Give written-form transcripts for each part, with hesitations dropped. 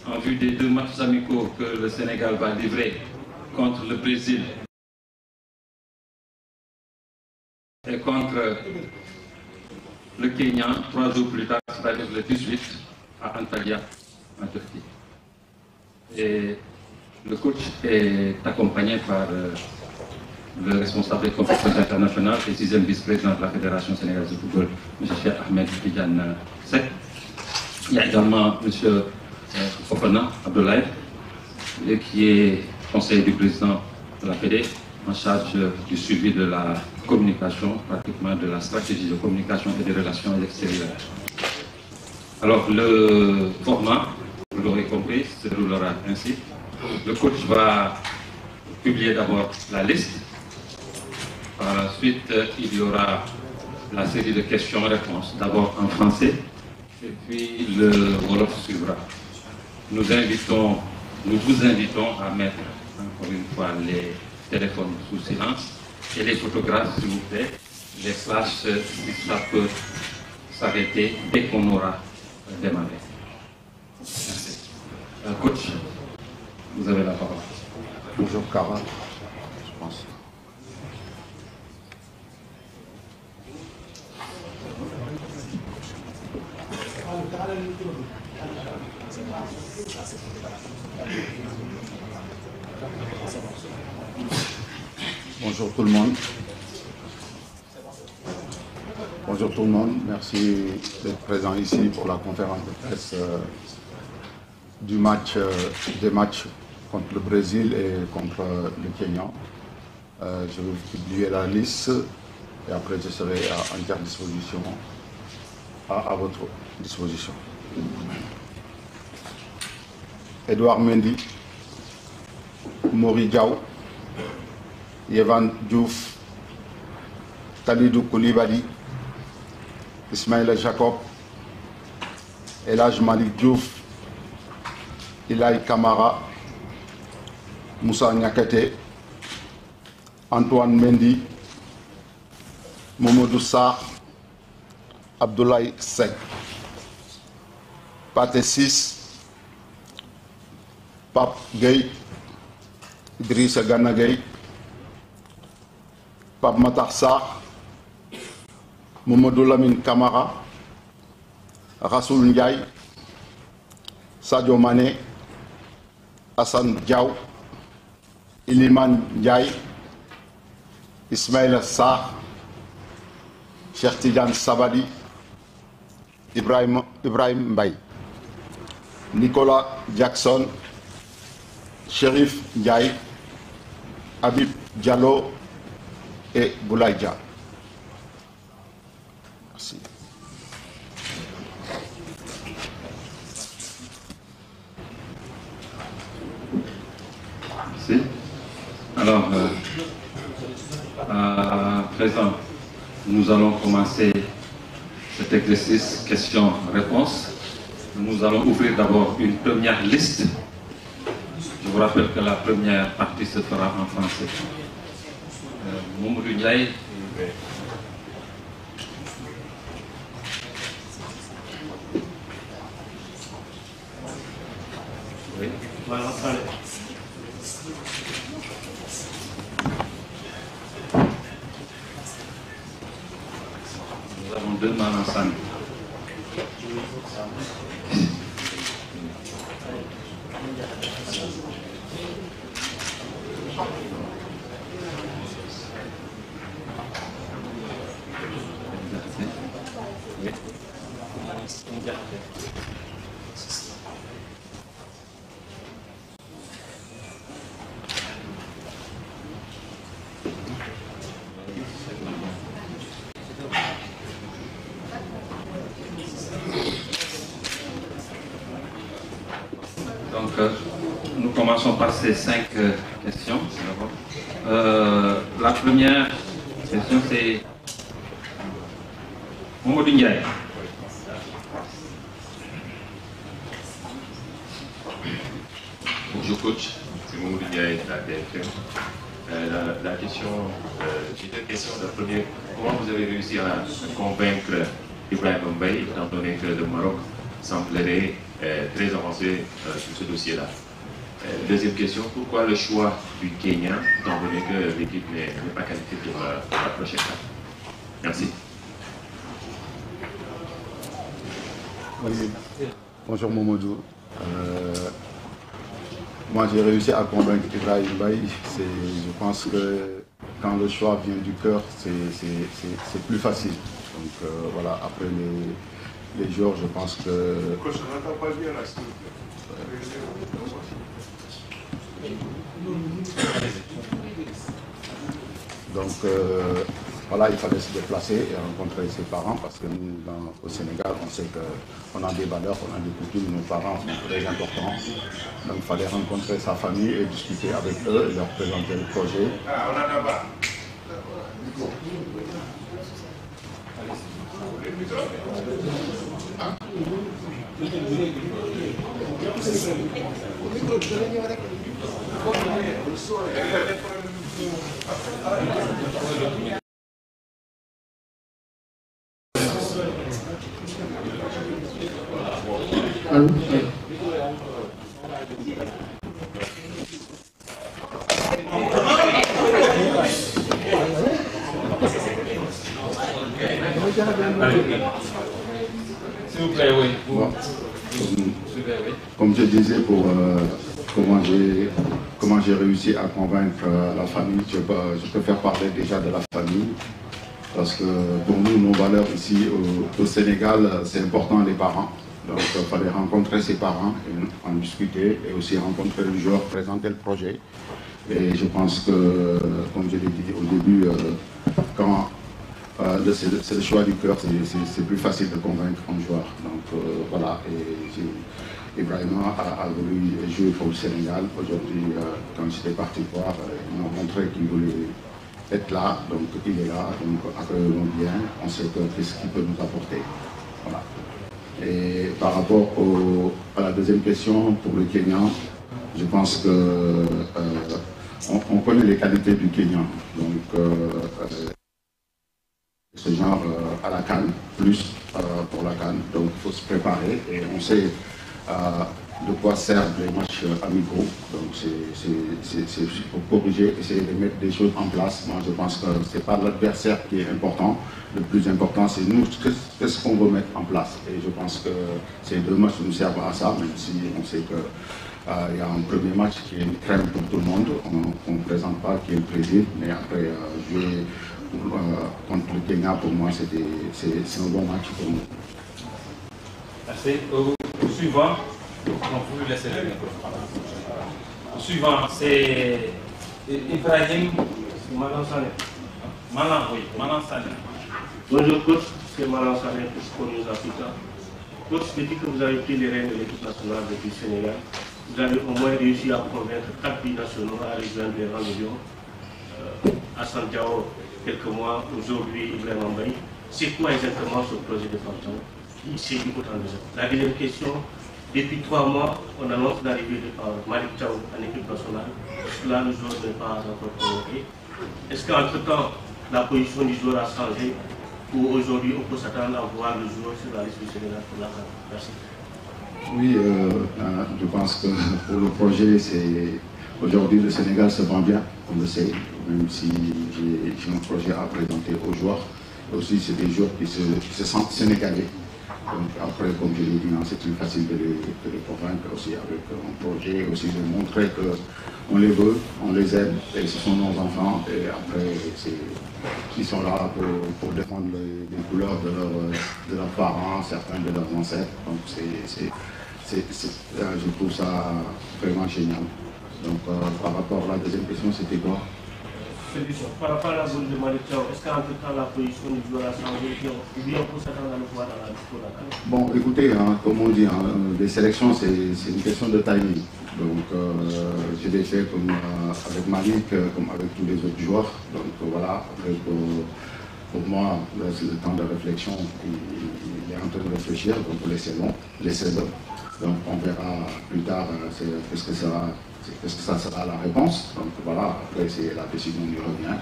en vue des 2 matchs amicaux que le Sénégal va livrer contre le Brésil et contre le Kenya 3 jours plus tard, c'est-à-dire le 18 à Antalya, en Turquie. Et le coach est accompagné par le responsable des compétitions internationales et 6e vice-président de la Fédération sénégalaise de football, M. Cheikh Ahmed Tidiane Seck. Il y a également M. Fofana Abdoulaye, qui est conseiller du président de la Fédé, en charge du suivi de la communication, pratiquement de la stratégie de communication et des relations extérieures. Alors, le format, vous l'aurez compris, se déroulera ainsi. Le coach va publier d'abord la liste. Par la suite, il y aura la série de questions-réponses, d'abord en français, et puis le Wolof suivra. Nous vous invitons à mettre encore une fois les téléphones sous silence et les photographes, s'il vous plaît, les flashs, si ça peut s'arrêter dès qu'on aura démarré. Merci. Coach, vous avez la parole. Bonjour Cara, je pense. Bonjour tout le monde. Bonjour tout le monde. Merci d'être présent ici pour la conférence de presse des matchs contre le Brésil et contre le Kenya. Je vais publier la liste et après je serai à entière disposition, à votre disposition. Edouard Mendy, Mori Diaw, Yvan Diouf, Talidou Koulibaly, Ismaïla Jacob, Elhadji Malick Diouf, Ilaï Kamara, Moussa Niakhaté, Antoine Mendy, Mamadou Sarr, Abdoulaye Seck, Pathé Ciss, Pape Gueye, Idrissa Gana Gueye, Pape Matar Sarr, Mamadou Lamine Camara, Rassoul Ndiaye, Sadio Mané, Hassan Diaw, Iliman Ndiaye, Ismaïla Sarr, Cheikh Tidiane Sabali, Ibrahim Mbaye, Nicolas Jackson, Chérif Ndiaye, Habib Diallo et Boulaye Dia. Merci. Merci. Alors, à présent, nous allons commencer cet exercice questions-réponses. Nous allons ouvrir d'abord une première liste. Je vous rappelle que la première partie se fera en français. Mamadou Ndiaye. Oui. Nous avons 2 mains ensemble. Donc, nous commençons par ces 5 questions. La première question, c'est Mamadou Ndiaye. Bonjour coach, c'est Mamadou Ndiaye de la BFM. La question, j'ai 2 questions. La première, comment vous avez réussi à convaincre Ibrahim Mbaye, étant donné que le Maroc semblerait très avancé sur ce dossier-là. Deuxième question, pourquoi le choix du Kenya, étant donné que l'équipe n'est pas qualifiée pour la prochaine étape? Merci. Oui. Bonjour Momodou. Moi j'ai réussi à convaincre Ibrahim Baye. Je pense que quand le choix vient du cœur, c'est plus facile. Donc voilà, après les jours, je pense que... Donc voilà, il fallait se déplacer et rencontrer ses parents parce que nous, au Sénégal, on sait qu'on a des valeurs, on a des coutumes, nos parents sont très importants. Donc il fallait rencontrer sa famille et discuter avec eux et leur présenter le projet. S'il vous plaît, oui. Bon. Comme je disais, pour comment j'ai réussi à convaincre la famille, je préfère parler déjà de la famille. Parce que pour nous, nos valeurs ici au Sénégal, c'est important les parents. Donc il fallait rencontrer ses parents, et en discuter et aussi rencontrer le joueur, présenter le projet. Et je pense que, comme je l'ai dit au début, quand c'est le choix du cœur, c'est plus facile de convaincre un joueur. Donc voilà, et Ibrahim a voulu jouer pour le Sénégal. Aujourd'hui, quand j'étais parti voir, il m'a montré qu'il voulait être là, donc il est là, donc accueillons bien, on sait qu'est-ce qu'il peut nous apporter. Voilà. Et par rapport à la deuxième question, pour le Kenyan, je pense que on connaît les qualités du Kenyan. Donc ce genre à la CAN, plus pour la CAN, donc il faut se préparer et on sait de quoi servent les matchs amicaux. Donc c'est pour corriger, essayer de mettre des choses en place. Moi je pense que ce n'est pas l'adversaire qui est important. Le plus important c'est nous, qu'est-ce qu'on veut mettre en place. Et je pense que ces deux matchs nous servent à ça, même si on sait que il y a un premier match qui est une crème pour tout le monde. On ne présente pas qui est le Brésil, mais après jouer contre le Kenya, pour moi c'est un bon match pour nous. Merci. Au suivant, on peut laisser le micro. Au suivant, c'est Ibrahim Manan Sané. Manan Sané. Bonjour coach, c'est Manan Sané pour Sport News Africa. Coach, depuis que vous avez pris les rênes de l'équipe nationale depuis le Sénégal, vous avez au moins réussi à convaincre 4 pays nationaux à rejoindre les rangs de Lyon. Hassan Diao, quelques mois, aujourd'hui Ibrahim Mbaye. C'est quoi exactement ce projet de Fantôme? C'est du autant de ça. La deuxième question, depuis 3 mois, on annonce l'arrivée de Malik Thiaw en équipe nationale. Là, le joueur n'est pas encore convoqué. Est-ce qu'entre-temps, la position du joueur a changé ou aujourd'hui on peut s'attendre à voir le joueur sur la liste du Sénégal pour la CAN? Merci. Oui, je pense que pour le projet, aujourd'hui le Sénégal se vend bien, on le sait, même si j'ai un projet à présenter aux joueurs. Aussi, c'est des joueurs qui se sentent sénégalais. Donc après, comme je l'ai dit, c'est plus facile de les convaincre aussi avec un projet, aussi de montrer qu'on les veut, on les aime, et ce sont nos enfants, et après, ils sont là pour défendre les couleurs de leurs parents, certains de leurs ancêtres. Donc je trouve ça vraiment génial. Donc par rapport à la deuxième question, c'était quoi? Par rapport à la boule de Malik Thiaw, est-ce qu'entre-temps la position du joueur a changé ou bien on peut s'attendre à le voir dans la liste pour la CAN? Bon, écoutez, comme on dit, les sélections, c'est une question de timing. Donc, je l'ai fait comme avec Malik, comme avec tous les autres joueurs. Donc, voilà, après, pour moi, c'est le temps de réflexion. Il est en train de réfléchir, donc laissez-le. Donc, on verra plus tard qu'est-ce que ça sera la réponse. Donc, voilà, après, c'est la décision qui revient.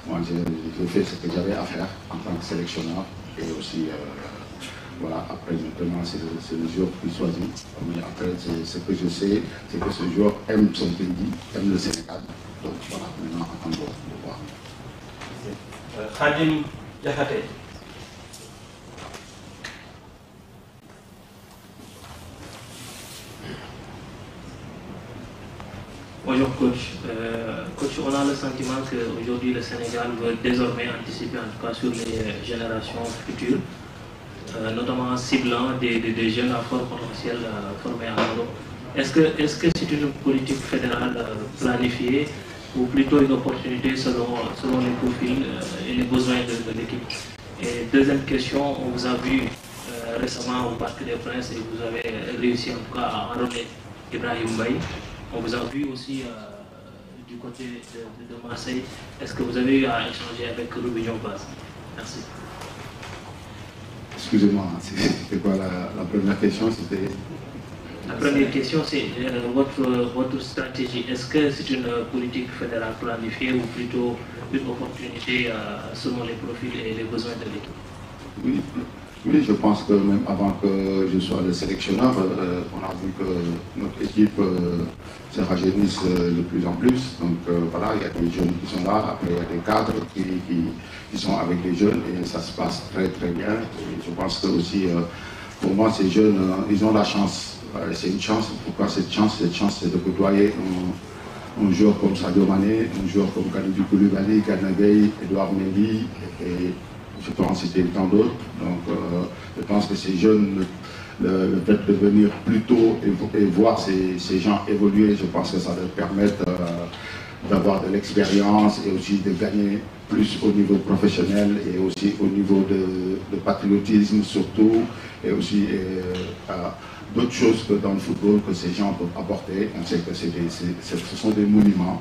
Moi, j'ai fait ce que j'avais à faire en tant que sélectionneur et aussi voilà, après maintenant c'est le joueur qui choisit. Mais après, ce que je sais, c'est que ce joueur aime son pays, aime le Sénégal. Donc voilà, maintenant attendons de voir. Khadim Diakhaté. Bonjour coach. Coach, on a le sentiment qu'aujourd'hui le Sénégal veut désormais anticiper en tout cas sur les générations futures, notamment en ciblant des jeunes à fort potentiel formés en Europe. Est-ce que c'est une politique fédérale planifiée ou plutôt une opportunité selon les profils et les besoins de l'équipe? Et deuxième question, on vous a vu récemment au Parc des Princes et vous avez réussi en tout cas à enrôler Ibrahim Mbaye. On vous a vu aussi du côté de Marseille. Est-ce que vous avez eu à échanger avec Rubinho Baz? Merci. Excusez-moi, c'était quoi la première question? La première question, c'est votre stratégie. Est-ce que c'est une politique fédérale planifiée ou plutôt une opportunité selon les profils et les besoins de l'équipe? Oui, je pense que même avant que je sois le sélectionneur, on a vu que notre équipe se rajeunisse de plus en plus. Donc voilà, il y a des jeunes qui sont là, après il y a des cadres qui sont avec les jeunes et ça se passe très très bien. Et je pense que aussi, pour moi, ces jeunes, ils ont la chance. C'est une chance. Pourquoi cette chance? Cette chance, c'est de côtoyer un joueur comme Sadio Mané, un joueur comme Kalidou Koulibaly, Gana Gueye, Edouard Mendy, et je peux en citer tant d'autres. Donc je pense que ces jeunes, le fait de venir plus tôt et voir ces gens évoluer, je pense que ça leur permet d'avoir de l'expérience et aussi de gagner plus au niveau professionnel et aussi au niveau de patriotisme surtout, et aussi d'autres choses que dans le football que ces gens peuvent apporter. On sait que ce sont des monuments.